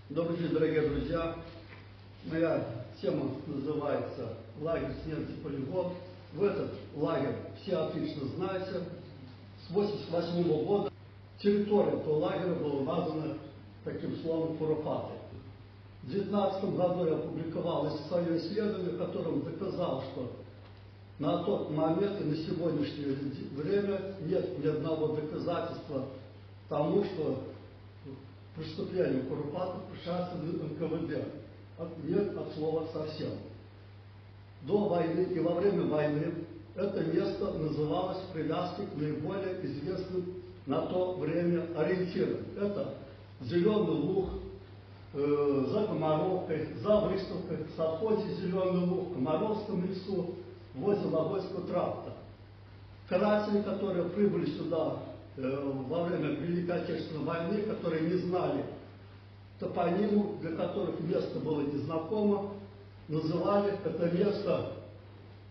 Добрый день, дорогие друзья. Моя тема называется «Лагерь смерти полигон». В этот лагерь все отлично знаете. С 1988 года территория этого лагеря была названа таким словом «Куропаты». В 2019 году я опубликовал свое исследование, в котором доказал, что на тот момент и на сегодняшнее время нет ни одного доказательства тому, что преступление Куропатов предшествует НКВД. Нет от слова совсем. До войны и во время войны это место называлось в привязке к наиболее известным на то время ориентирам. Это Зеленый Луг, за Комаровкой, за выставкой, в совхозе Зеленый Луг, в Комаровском лесу, возле Логойского тракта. Каратели, которые прибыли сюда во время Великой Отечественной войны, которые не знали топониму, для которых место было незнакомо, называли это место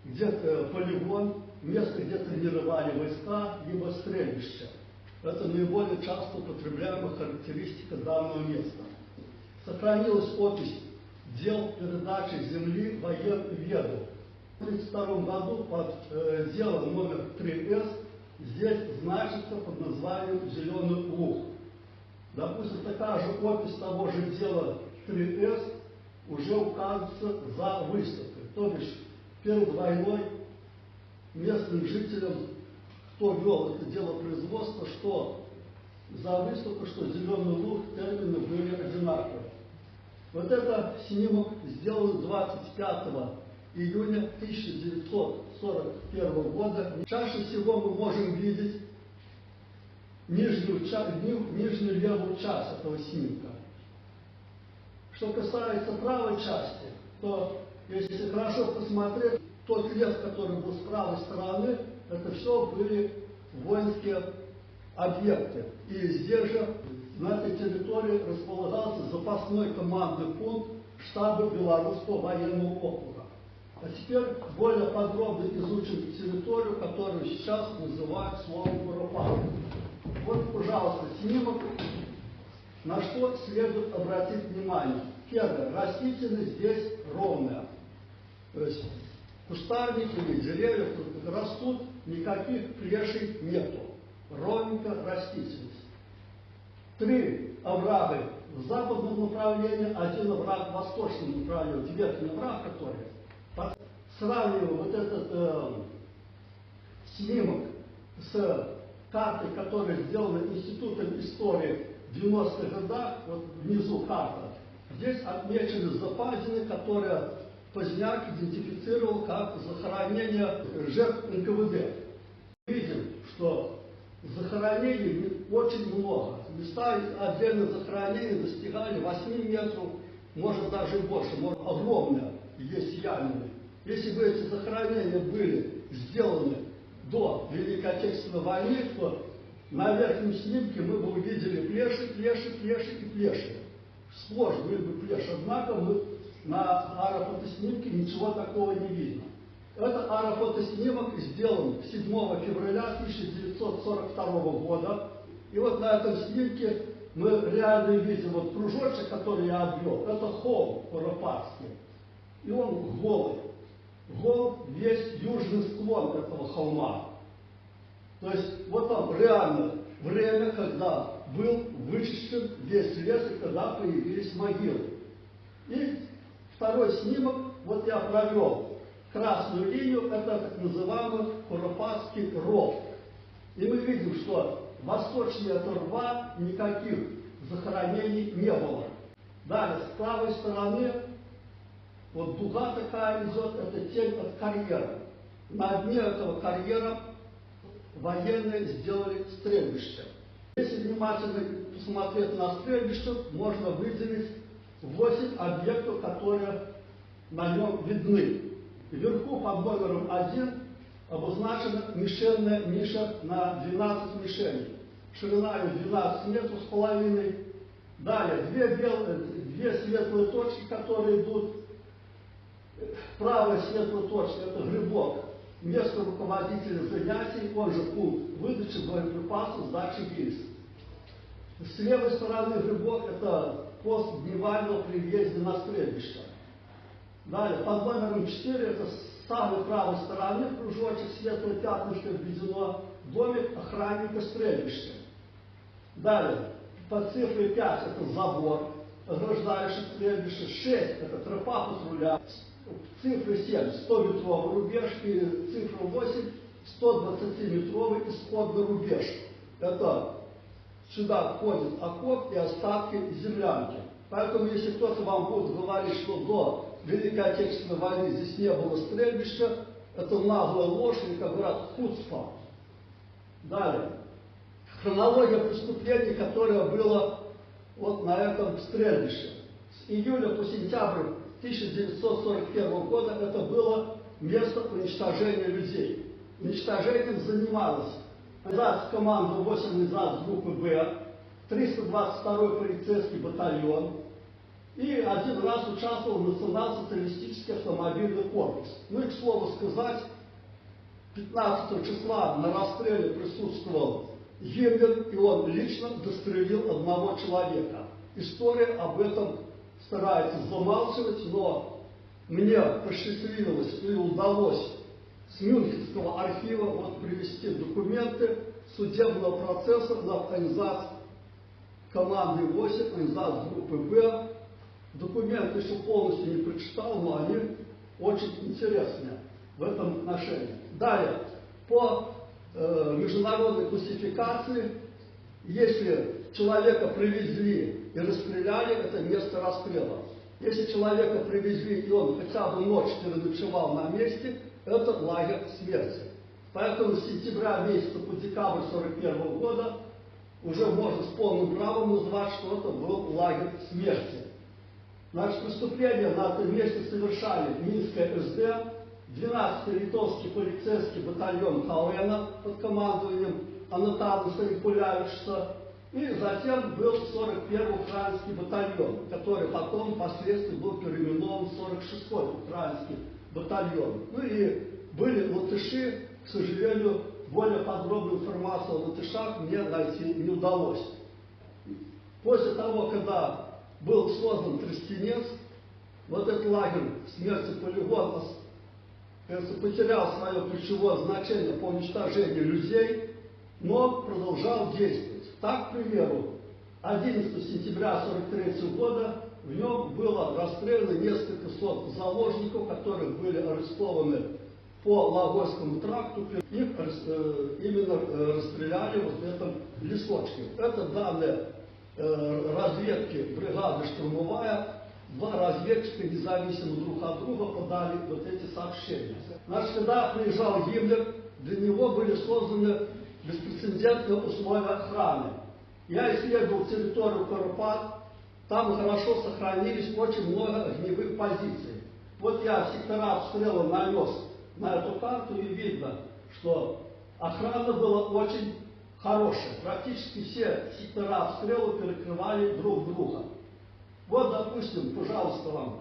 где-то полигон, место, где тренировали войска, либо стрельбище. Это наиболее часто употребляемая характеристика данного места. Сохранилась опись дел передачи земли военведу. В 1932 году под делом номер 3С здесь значится под названием Зеленый Луг. Допустим, такая же опись того же дела 3С уже указывается за выставкой. То бишь, перед войной местным жителям, кто вел это дело производства, что за выставку, что Зеленый Луг, термины были одинаковые. Вот это снимок сделан 25 июня 1941 года. Чаще всего мы можем видеть нижнюю левую часть этого снимка. Что касается правой части, то если хорошо посмотреть, тот лес, который был с правой стороны, это все были воинские объекты. И здесь же, на этой территории, располагался запасной командный пункт штаба Белорусского военного округа. А теперь более подробно изучим территорию, которую сейчас называют словом Куропаты. Вот, пожалуйста, снимок, на что следует обратить внимание. Первое. Растительность здесь ровная. То есть кустарники или деревья растут, никаких плешей нету. Ровненько растительность. 3 оврага в западном направлении, 1 овраг в восточном направлении. Верхний овраг, который. Сравниваю вот этот снимок с картой, которая сделана Институтом истории в 90-х годах, вот внизу карта, здесь отмечены западины, которые поздняк идентифицировал как захоронение жертв НКВД. Видим, что захоронений очень много. Места отдельных захоронений достигали 8 метров, может даже больше, может огромные, есть ямины. Если бы эти захоронения были сделаны до Великой Отечественной войны, то на верхнем снимке мы бы увидели плеши и плеши. Сплошь были бы плеши, однако мы на аэрофотоснимке ничего такого не видно. Это аэрофотоснимок сделан 7 февраля 1942 года. И вот на этом снимке мы реально видим вот кружочек, который я обвел. Это холм Куропатский. И он голый. Гол весь южный склон этого холма. То есть вот там реально время, когда был вычищен весь лес и когда появились могилы. И второй снимок, вот я провел красную линию, это так называемый Куропатский ров. И мы видим, что восточнее этого рва никаких захоронений не было. Далее, с правой стороны, вот дуга такая идет, это тень от карьера. На дне этого карьера военные сделали стрельбище. Если внимательно посмотреть на стрельбище, можно выделить 8 объектов, которые на нем видны. Вверху под номером 1 обозначена мишенная ниша на 12 мишеней. Ширина ее 12 метров с половиной. Далее, две светлые точки, которые идут. Правая светлая точка – это грибок, место руководителя занятий, он же пункт выдачи боеприпасов, сдачи гильз. С левой стороны грибок – это пост дневального при въезде на стрельбище. Далее, под номером 4, это с самой правой стороны, кружочек светлое пятнышко введено, домик охранника стрельбища. Далее, под цифрой 5 это забор, ограждающий стрельбище. 6 это тропа патруля. Цифра 7 100-метровый рубеж и цифра 8 120-метровый исходный рубеж. Это сюда входит окоп и остатки землянки. Поэтому, если кто-то вам будет говорить, что до Великой Отечественной войны здесь не было стрельбища, это наглая ложь, или, как говорят, хуцпа. Далее. Хронология преступлений, которое было вот на этом стрельбище. С июля по сентябрь 1941 года это было место уничтожения людей. Уничтожением занималась команда 8 группы Б, 322-й полицейский батальон, и один раз участвовал в национал-социалистический автомобильный корпус. Ну и, к слову сказать, 15 числа на расстреле присутствовал Гиммлер, и он лично застрелил одного человека. История об этом старается замалчивать, но мне посчастливилось и удалось с Мюнхенского архива вот привести документы судебного процесса на организацию команды 8, организацию группы Б. Документы еще полностью не прочитал, но они очень интересные в этом отношении. Далее, по международной классификации, если человека привезли и расстреляли, это место расстрела. Если человека привезли, и он хотя бы ночь переночевал на месте, это лагерь смерти. Поэтому с сентября месяца по декабрь 1941 года уже можно с полным правом назвать, что это был лагерь смерти. Значит, преступления на этом месте совершали Минская СД, 12-й литовский полицейский батальон Халена под командованием Анатанаса Рикулявича, и затем был 41-й украинский батальон, который потом впоследствии был переименован в 46-й украинский батальон. Ну и были латыши, к сожалению, более подробную информацию о латышах мне найти не удалось. После того, когда был создан Тростенец, вот этот лагерь смерти полигон потерял свое ключевое значение по уничтожению людей, но продолжал действовать. Так, к примеру, 11 сентября 1943 года в нем было расстреляно несколько сот заложников, которые были арестованы по Логойскому тракту. Их именно расстреляли вот в этом лесочке. Это данные разведки бригады «Штурмовая». Два разведчика независимо друг от друга подали вот эти сообщения. Значит, когда приезжал Гиммлер, для него были созданы беспрецедентные условия охраны. Я исследовал территорию Карпат, там хорошо сохранились очень много огневых позиций. Вот я сектора обстрела нанес на эту карту, и видно, что охрана была очень хорошая. Практически все сектора обстрела перекрывали друг друга. Вот, допустим, пожалуйста, вам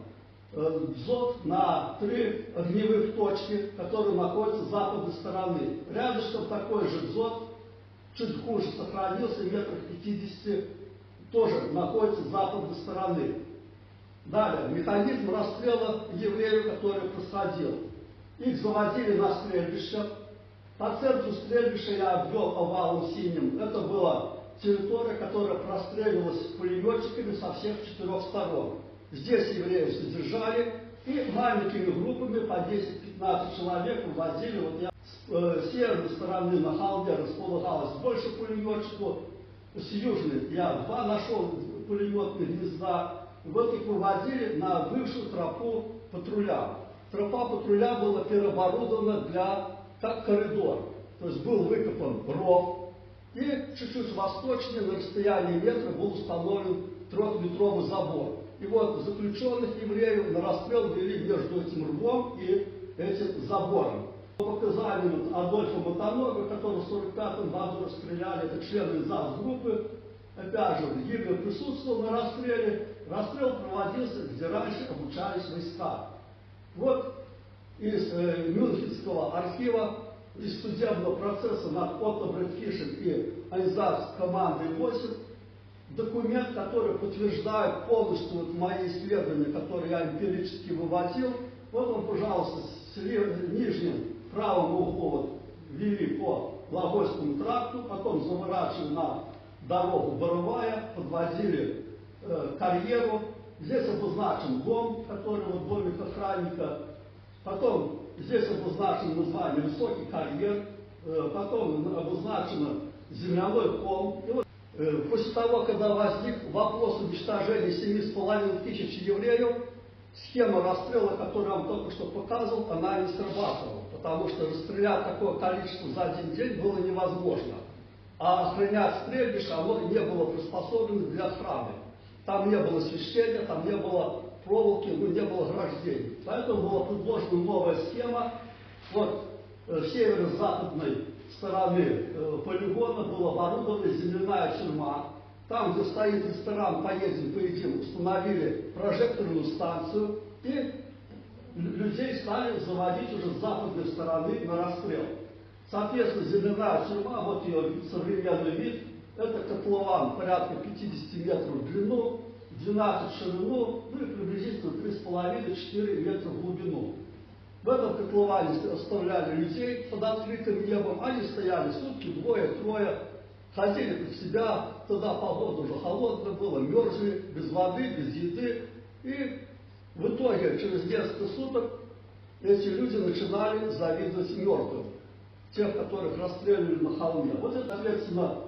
дзот на 3 огневых точки, которые находятся с западной стороны. Рядышком такой же дзот, чуть хуже сохранился, метрах 50, тоже находится с западной стороны. Далее, механизм расстрела евреев, который происходил. Их заводили на стрельбище. По центру стрельбища я обвел овалом синим. Это была территория, которая простреливалась пулеметчиками со всех 4 сторон. Здесь евреев содержали и маленькими группами по 10-15 человек вывозили. Вот я с северной стороны на холме располагалось больше пулеметчиков, с южной я 2 нашел пулеметных гнезда. Вот их вывозили на бывшую тропу патруля. Тропа патруля была переоборудована как коридор. То есть был выкопан ров. И чуть-чуть восточнее, на расстоянии метра, был установлен 3-метровый забор. И вот заключенных евреев на расстрел вели между этим рвом и этим забором. По показаниям Адольфа Мотонога, которого в 1945 году расстреляли, это члены ЗАГС-группы, опять же, Гиммлер присутствовал на расстреле. Расстрел проводился, где раньше обучались войска. Вот из Мюнхенского архива, из судебного процесса над Отто Брэдфишем и организацией команды 8 документ, который подтверждает полностью вот мои исследования, которые я эмпирически выводил. Вот он, пожалуйста, с нижним правым углом вот, вели по Логойскому тракту, потом заворачивали на дорогу Боровая, подводили карьеру. Здесь обозначен дом, который вот домик охранника. Потом здесь обозначено название «Высокий карьер». Потом обозначено земляной холм. И вот, после того, когда возник вопрос уничтожения 7,5 тысяч евреев, схема расстрела, которую я вам только что показывал, она не срабатывала, потому что расстрелять такое количество за один день было невозможно. А охранять стрельбище, оно не было приспособлено для охраны. Там не было освещения, там не было проволоки, не было ограждений. Поэтому была предложена новая схема. Вот с северо-западной стороны полигона была оборудована земляная тюрьма. Там, где стоит ресторан «Поедем, установили прожекторную станцию, и людей стали заводить уже с западной стороны на расстрел. Соответственно, земляная тюрьма, вот ее современный вид, это котлован порядка 50 метров в длину, 12 в ширину, ну и приблизительно 3,5-4 метра в глубину. В этом котловане оставляли людей под открытым небом, они стояли сутки, двое-трое, ходили под себя, тогда погода уже холодная была, мерзли, без воды, без еды. И в итоге, через несколько суток, эти люди начинали завидовать мертвым, тех, которых расстреливали на холме. Вот это, соответственно,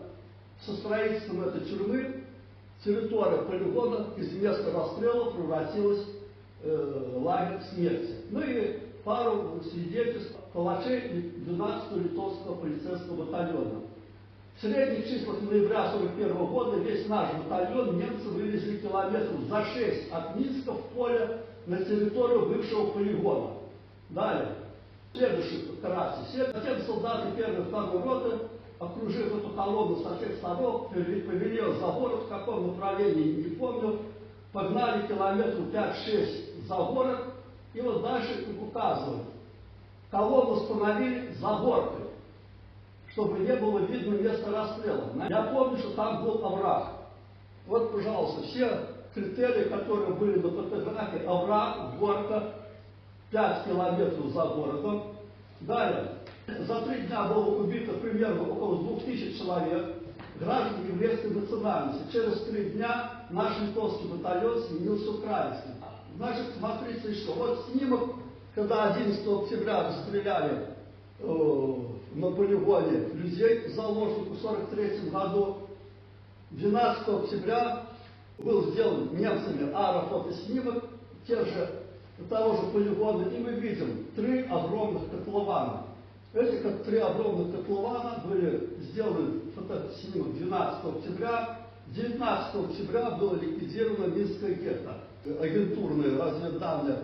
со строительством этой тюрьмы территория полигона из места расстрела превратилась в лагерь смерти. Ну и пару свидетельств палачей 12-го литовского полицейского батальона. В средних числах ноября 1941 года весь наш батальон немцы вывезли километров за 6 от Минска в поле на территорию бывшего полигона. Далее. Следующий операция. Затем солдаты 1-й и 2-й роты, окружив эту колонну со всех сторон, повели ее за город, в каком направлении, не помню, погнали километров 5-6 за город, и вот дальше их указывают. Колонну остановили за горкой, чтобы не было видно места расстрела. Я помню, что там был овраг. Вот, пожалуйста, все критерии, которые были на фотографии: овраг, горка, 5 километров за городом. Далее. За 3 дня было убито примерно около 2000 человек, граждан еврейской национальности. Через 3 дня наш литовский батальон сменился украинским. Значит, смотрите, что. Вот снимок, когда 11 октября расстреляли на полигоне людей, заложников в 1943 году. 12 октября был сделан немцами аэрофотоснимок того же полигона, и мы видим 3 огромных котлована. Эти 3 огромных котлована были сделаны фотоснимок 12 октября. 19 октября было ликвидировано Минское гетто. Агентурные разведданные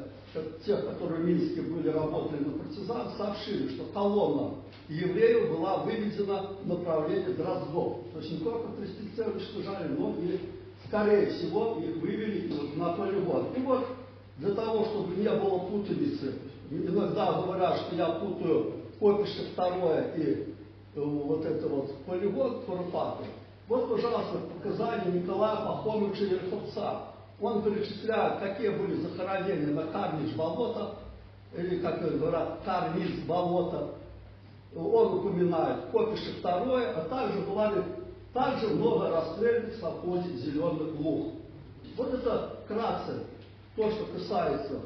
тех, которые в Минске были, работали на партизан, сообщили, что колонна евреев была выведена в направлении Дроздов. То есть не только крестильцы уничтожали, но и, скорее всего, их вывели на полигон. И вот для того, чтобы не было путаницы, иногда говорят, что я путаю Попище второе и вот это вот полигон Куропаты. Вот, пожалуйста, показания Николая Пахомовича Верховца. Он перечисляет, какие были захоронения на Карнич болото, или, как говорят, Карнич болото. Он упоминает Попище второе, а также много расстрельных в совхозе Зеленый Луг. Вот это вкратце то, что касается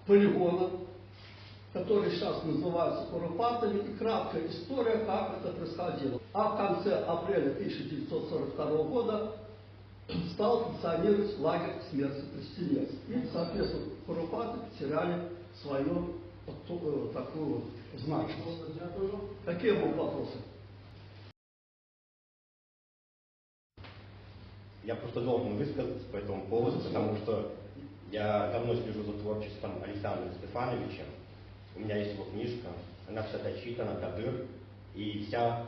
полигона, который сейчас называется Куропатами, и краткая история, как это происходило. А в конце апреля 1942 года стал функционировать лагерь смерти Тростенец. И, соответственно, Куропаты потеряли свою такую значимость. Какие будут вопросы? Я просто должен высказаться по этому поводу, потому что я давно слежу за творчеством Александра Стефановича. У меня есть его книжка, она вся дочитана до дыр, и вся,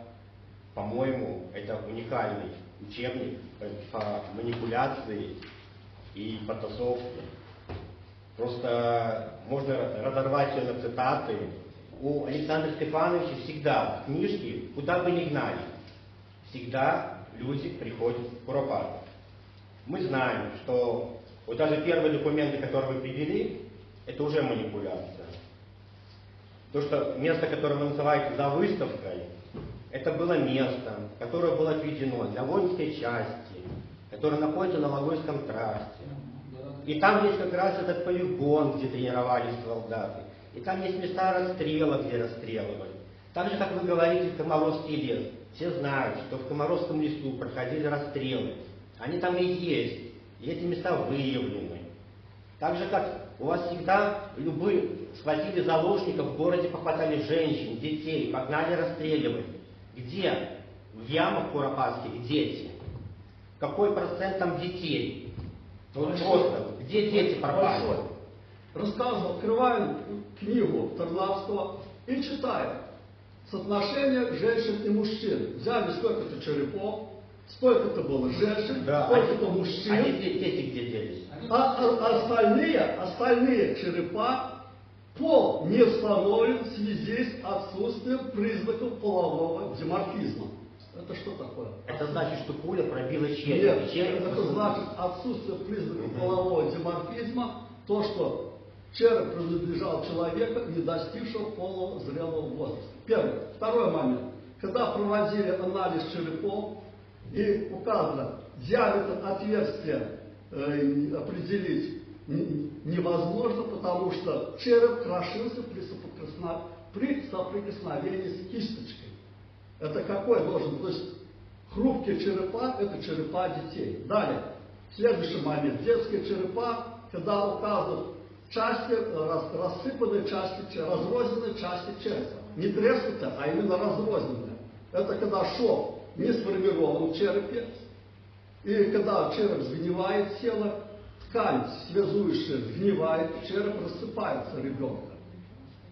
по-моему, это уникальный учебник по манипуляции и потасовке. Просто можно разорвать ее на цитаты. У Александра Стефановича всегда в книжке, куда бы ни гнали, всегда люди приходят в Куропатов. Мы знаем, что вот даже первые документы, которые вы привели, это уже манипуляция. То, что место, которое вы называете за выставкой, это было место, которое было отведено для воинской части, которое находится на Лавойском трасте. И там есть как раз этот полигон, где тренировались солдаты. И там есть места расстрела, где расстреливали. Так же, как вы говорите, в Комаровский лес. Все знают, что в Комаровском лесу проходили расстрелы. Они там и есть. И эти места выявлены. Так же, как у вас всегда схватили заложников, в городе похватали женщин, детей, погнали расстреливать. Где? В ямах куропатских дети. Какой процент там детей? Вот просто, где дети пропали? Рассказывал, открываем книгу Тарнавского и читаем. Соотношение женщин и мужчин. Взяли сколько-то черепов, сколько-то было женщин, да, сколько-то мужчин. А дети где делись? Остальные черепа пол не установлен в связи с отсутствием признаков полового диморфизма. Это что такое? Это значит, что пуля пробила череп. Нет, это значит отсутствие признаков полового диморфизма, то, что череп принадлежал человеку, не достигшего полного зрелого возраста. Первый. Второй момент. Когда проводили анализ черепов, и указано, диаметр отверстия определить невозможно, потому что череп крошился при соприкосновении с кисточкой. Это какой должен? То есть хрупкие черепа – это черепа детей. Далее, следующий момент. Детские черепа, когда указывают части, рассыпанные части, разрозненные части черепа. Не треснутые, а именно разрозненные. Это когда шов не сформирован в черепе, и когда череп сгнивает тело, ткань связующая сгнивает, череп рассыпается ребенка.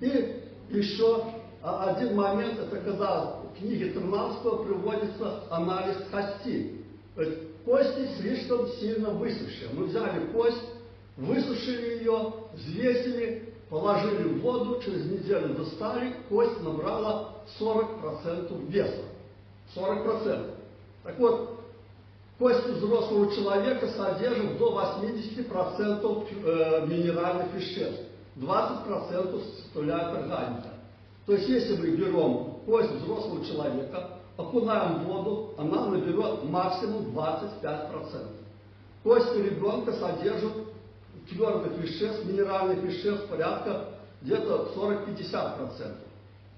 И еще один момент, это когда в книге Тарнавского приводится анализ кости. Кости слишком сильно высохшие. Мы взяли кость, высушили ее, взвесили, положили в воду, через неделю достали, кость набрала 40% веса. 40%. Так вот, кости взрослого человека содержат до 80% минеральных веществ. 20% составляет органика. То есть, если мы берем кость взрослого человека, окунаем в воду, она наберет максимум 25%. Кости ребенка содержат твердых веществ, минеральных веществ порядка где-то 40-50%.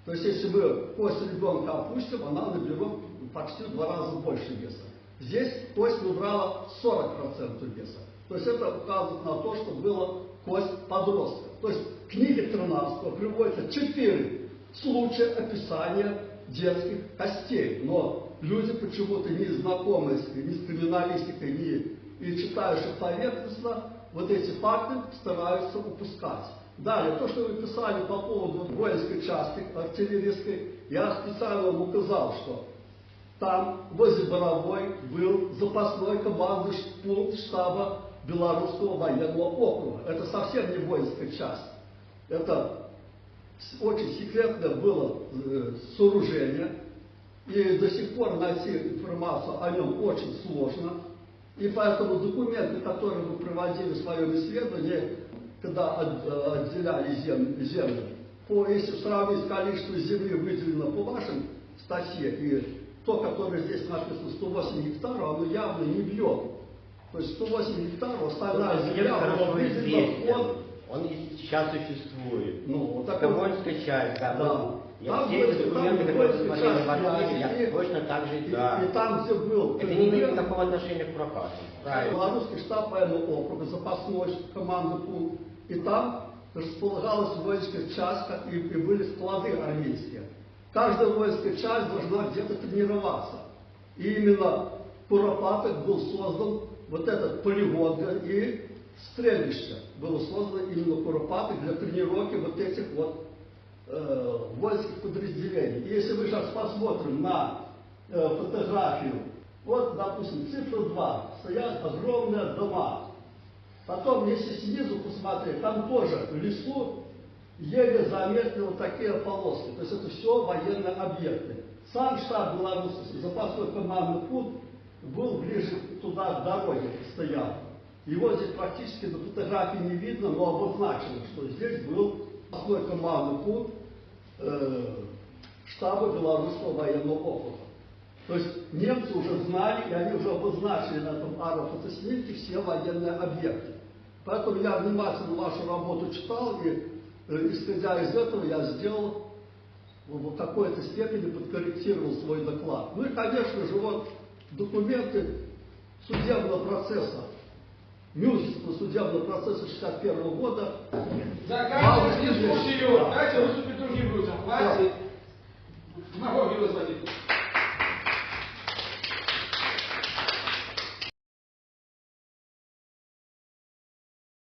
То есть, если мы кость ребенка опустим, она наберет почти в 2 раза больше веса. Здесь кость набрала 40% веса. То есть, это указывает на то, что была кость подростка. То есть, в книге Тарнавского приводится 4 случая описания детских костей. Но люди почему-то не знакомы ни с криминалистикой, и читающие поверхностно, вот эти факты стараются упускать. Далее, то, что вы писали по поводу воинской части артиллерийской, я специально вам указал, что там, возле Боровой, был запасной командный пункт штаба Белорусского военного округа. Это совсем не воинская часть. Это очень секретное было сооружение, и до сих пор найти информацию о нем очень сложно. И поэтому документы, которые вы проводили в своем исследовании, когда отделяли землю, если сравнить количество земли, выделено по вашим статье, и то, которое здесь написано 108 гектаров, оно явно не бьет. То есть 108 гектаров, остальная земля, она выделена. Он сейчас существует. Ну, вот это воинская часть, да. Да. Я все эти документы, которые смотрели в архиве, я точно так же, да. И там, где был... Это не имеет никакого отношения к Куропатам. Белорусский штаб военного округа, запасной командный пункт. И там располагалась воинская часть, и были склады армейские. Каждая воинская часть должна где-то тренироваться. И именно в Куропатах был создан вот этот полигон и стрельбище. Было создано именно в Куропатах для тренировки вот этих вот воинских подразделений. И если мы сейчас посмотрим на фотографию, вот, допустим, цифра 2, стоят огромные дома. Потом, если снизу посмотреть, там тоже в лесу еле заметны вот такие полоски. То есть это все военные объекты. Сам штаб Беларуси, запасной командный пункт, был ближе туда, к дороге, стоял. Его здесь практически на фотографии не видно, но обозначено, что здесь был основной командный пункт штаба Белорусского военного округа. То есть немцы уже знали, и они уже обозначили на этом аэрофотоснимке все военные объекты. Поэтому я внимательно вашу работу читал, и исходя из этого я сделал в какой-то степени подкорректировал свой доклад. Ну и, конечно же, вот документы судебного процесса, Мюнхенского судебного процесса 1961 года. Заканчивать дискуссию. Дайте выступить другим людям. Хватит. Демагогию разводить.